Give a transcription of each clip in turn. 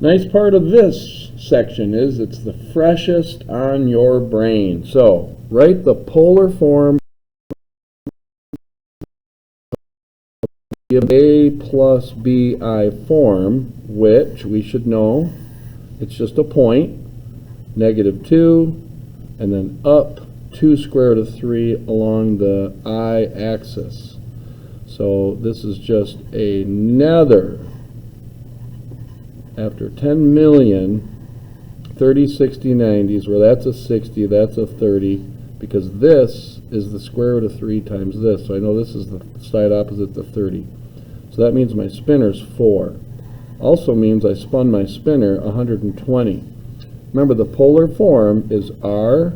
Nice part of this section is it's the freshest on your brain. So write the polar form of a plus bi form, which we should know it's just a point, -2, and then up 2 square root of 3 along the I-axis. So this is just another, after 10 million 30, 60, 90s, where that's a 60, that's a 30, because this is the square root of 3 times this. So I know this is the side opposite to 30. So that means my spinner's 4. Also means I spun my spinner 120. Remember, the polar form is r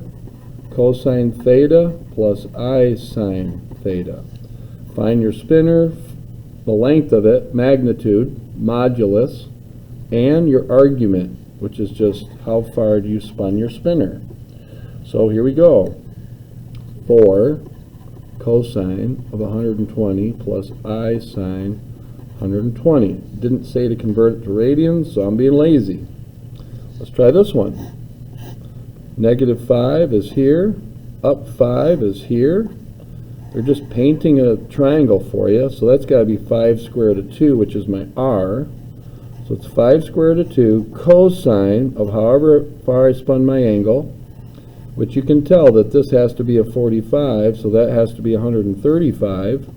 cosine theta plus I sine theta. Find your spinner, the length of it, magnitude, modulus, and your argument, which is just how far you spun your spinner. So here we go. 4 cosine of 120 plus I sine 120. Didn't say to convert it to radians, so I'm being lazy. Let's try this one. -5 is here, up 5 is here. They're just painting a triangle for you, so that's got to be 5 square root of 2, which is my r. So it's 5 square root of 2 cosine of however far I spun my angle, which you can tell that this has to be a 45, so that has to be 135,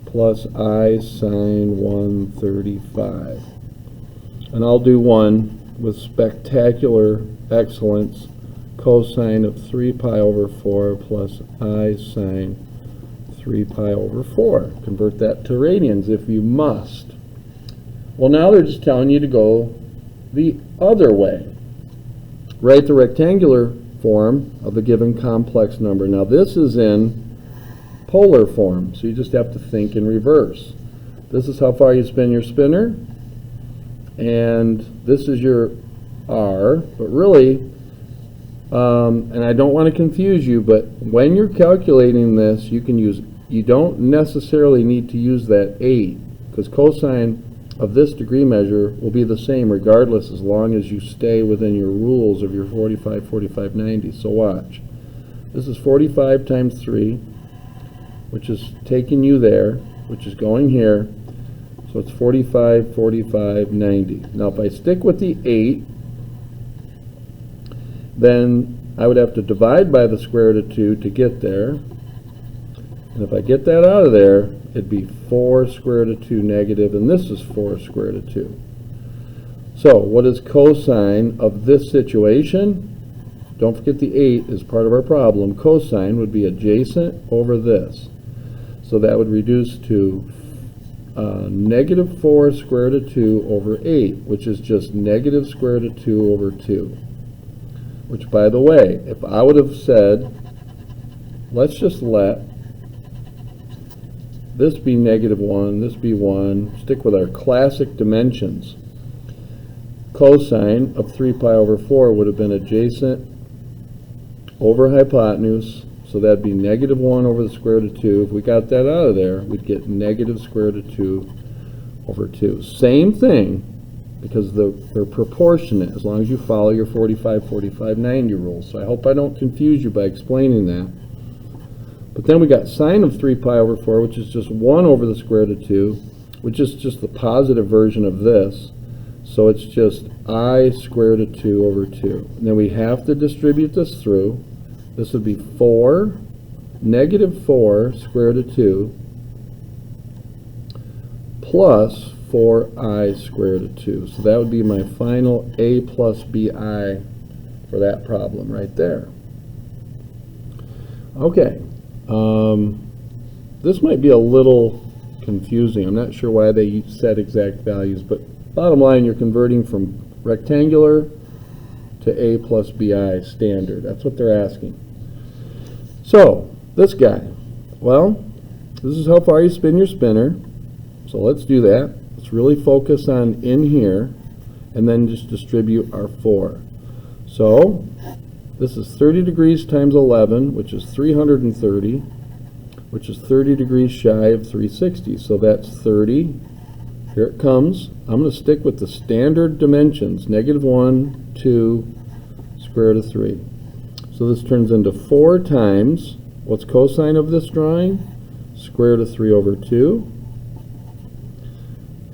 plus I sine 135. And I'll do one with spectacular excellence, cosine of 3 pi over 4 plus I sine 3 pi over 4. Convert that to radians if you must. Well, now they're just telling you to go the other way. Write the rectangular form of the given complex number. Now this is in polar form, so you just have to think in reverse. This is how far you spin your spinner, and this is your r, but really, and I don't want to confuse you, but when you're calculating this, you don't necessarily need to use that 8, because cosine of this degree measure will be the same regardless, as long as you stay within your rules of your 45, 45, 90. So watch. This is 45 times 3, which is taking you there, which is going here. So it's 45, 45, 90. Now if I stick with the 8, then I would have to divide by the square root of 2 to get there. And if I get that out of there, it'd be 4 square root of 2 negative, and this is 4 square root of 2. So what is cosine of this situation? Don't forget the 8 is part of our problem. Cosine would be adjacent over this. So that would reduce to -4 square root of 2 over 8, which is just negative square root of 2 over 2. Which, by the way, if I would have said, let's just let this be -1, this be 1, stick with our classic dimensions. Cosine of 3 pi over 4 would have been adjacent over hypotenuse, so that'd be -1 over the square root of 2. If we got that out of there, we'd get negative square root of 2 over 2. Same thing, because they're proportionate as long as you follow your 45, 45, 90 rules. So I hope I don't confuse you by explaining that. But then we got sine of 3 pi over 4, which is just 1 over the square root of 2, which is just the positive version of this. So it's just I square root of 2 over 2. And then we have to distribute this through. This would be 4, -4 square root of 2, plus 4I square root of 2. So that would be my final A plus BI for that problem right there. Okay. This might be a little confusing. I'm not sure why they set exact values, but bottom line, you're converting from rectangular to A plus BI standard. That's what they're asking. So, this guy. Well, this is how far you spin your spinner. So let's do that. Let's really focus on in here, and then just distribute our 4. So, this is 30 degrees times 11, which is 330, which is 30 degrees shy of 360. So that's 30, Here it comes. I'm going to stick with the standard dimensions, -1, 2, square root of 3. So this turns into 4 times, what's cosine of this drawing? Square root of 3 over 2.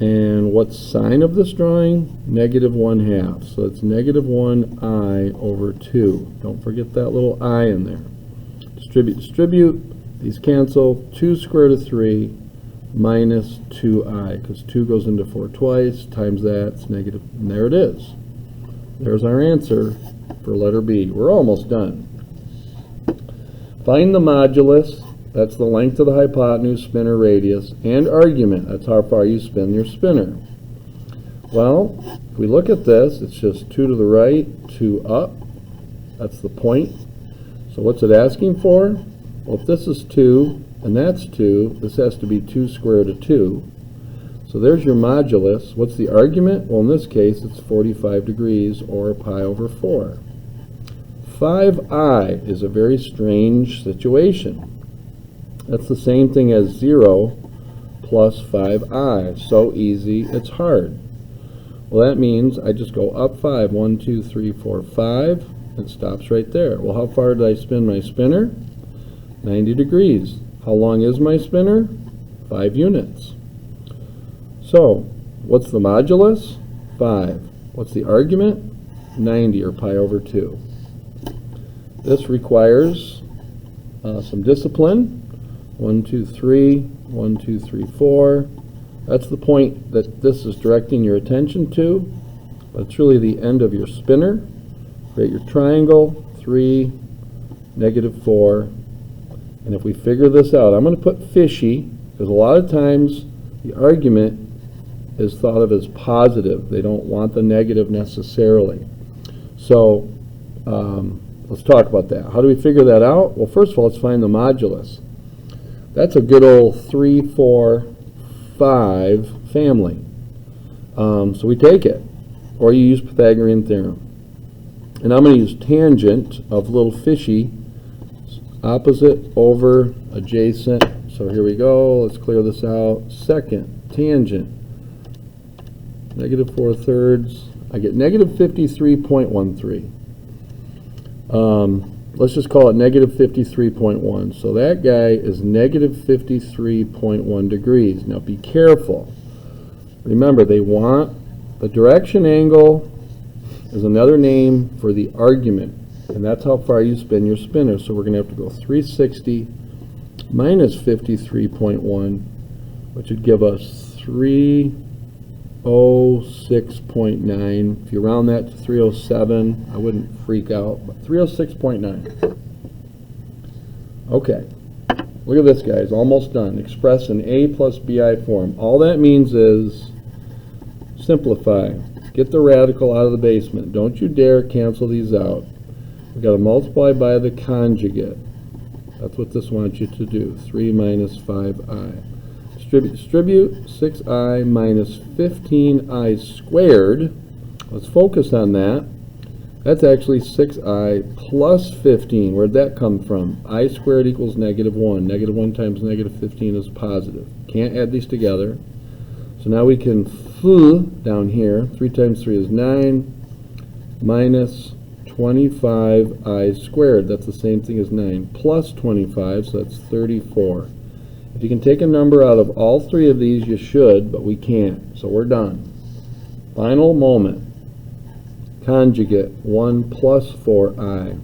And what's sine of this drawing? -1/2. So it's -1i over 2. Don't forget that little I in there. Distribute. These cancel. 2 square root of 3 minus 2i, because 2 goes into 4 twice, times that's negative. And there it is. There's our answer for letter B. We're almost done. Find the modulus. That's the length of the hypotenuse, spinner radius, and argument. That's how far you spin your spinner. Well, if we look at this, it's just 2 to the right, 2 up. That's the point. So what's it asking for? Well, if this is 2 and that's 2, this has to be 2 square root of 2. So there's your modulus. What's the argument? Well, in this case, it's 45 degrees, or pi over 4. 5i is a very strange situation. That's the same thing as 0 plus 5i. So easy, it's hard. Well, that means I just go up 5. 1, 2, 3, 4, 5. It stops right there. Well, how far did I spin my spinner? 90 degrees. How long is my spinner? 5 units. So, what's the modulus? 5. What's the argument? 90, or pi over 2. This requires some discipline. 1, 2, 3, 1, 2, 3, 4. That's the point that this is directing your attention to, but it's really the end of your spinner. Create your triangle, 3, -4. And if we figure this out, I'm going to put fishy, because a lot of times the argument is thought of as positive. They don't want the negative necessarily. So let's talk about that. How do we figure that out? Well, first of all, let's find the modulus. That's a good old 3, 4, 5 family. So we take it, or you use Pythagorean theorem. And I'm going to use tangent of little fishy, opposite over adjacent. So here we go. Let's clear this out. Second, tangent, -4/3. I get -53.13. Let's just call it -53.1. So that guy is -53.1 degrees. Now be careful. Remember, they want the direction angle is another name for the argument, and that's how far you spin your spinner. So we're going to have to go 360 minus 53.1, which would give us 306.9. If you round that to 307, I wouldn't freak out, but 306.9. Okay, look at this, guys. Almost done. Express in A plus BI form. All that means is simplify. Get the radical out of the basement. Don't you dare cancel these out. We've got to multiply by the conjugate. That's what this wants you to do. 3 minus 5i. Distribute. 6i minus 15i squared. Let's focus on that. That's actually 6i plus 15. Where'd that come from? I squared equals -1. -1 times -15 is positive. Can't add these together. So now we can down here. 3 times 3 is 9 minus 25i squared. That's the same thing as 9 plus 25, so that's 34. If you can take a number out of all three of these, you should, but we can't. So we're done. Final moment. Conjugate 1 plus 4i.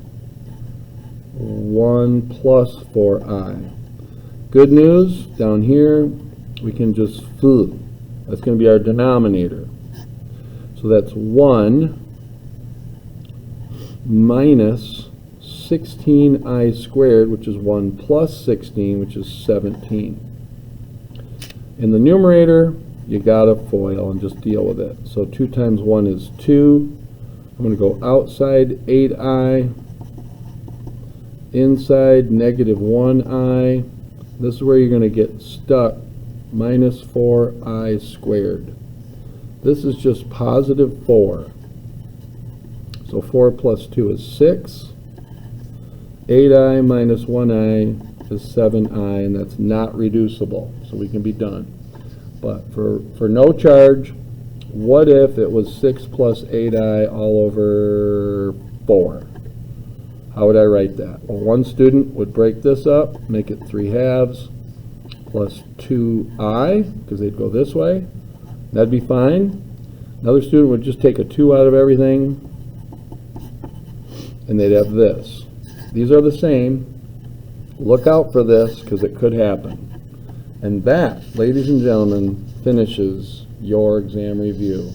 1 plus 4i. Good news, down here we can just That's going to be our denominator. So that's 1 minus 16i squared, which is 1 plus 16, which is 17. In the numerator, you got to FOIL and just deal with it. So 2 times 1 is 2. I'm going to go outside 8i, inside -1i. This is where you're going to get stuck. Minus 4i squared. This is just positive 4. So 4 plus 2 is 6. 8i minus 1i is 7i, and that's not reducible. So we can be done. But for no charge, what if it was 6 plus 8i all over 4? How would I write that? Well, one student would break this up, make it 3 halves, plus 2i, because they'd go this way. That'd be fine. Another student would just take a 2 out of everything, and they'd have this. These are the same. Look out for this, because it could happen. And that, ladies and gentlemen, finishes your exam review.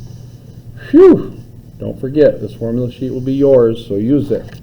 Phew! Don't forget, this formula sheet will be yours, so use it.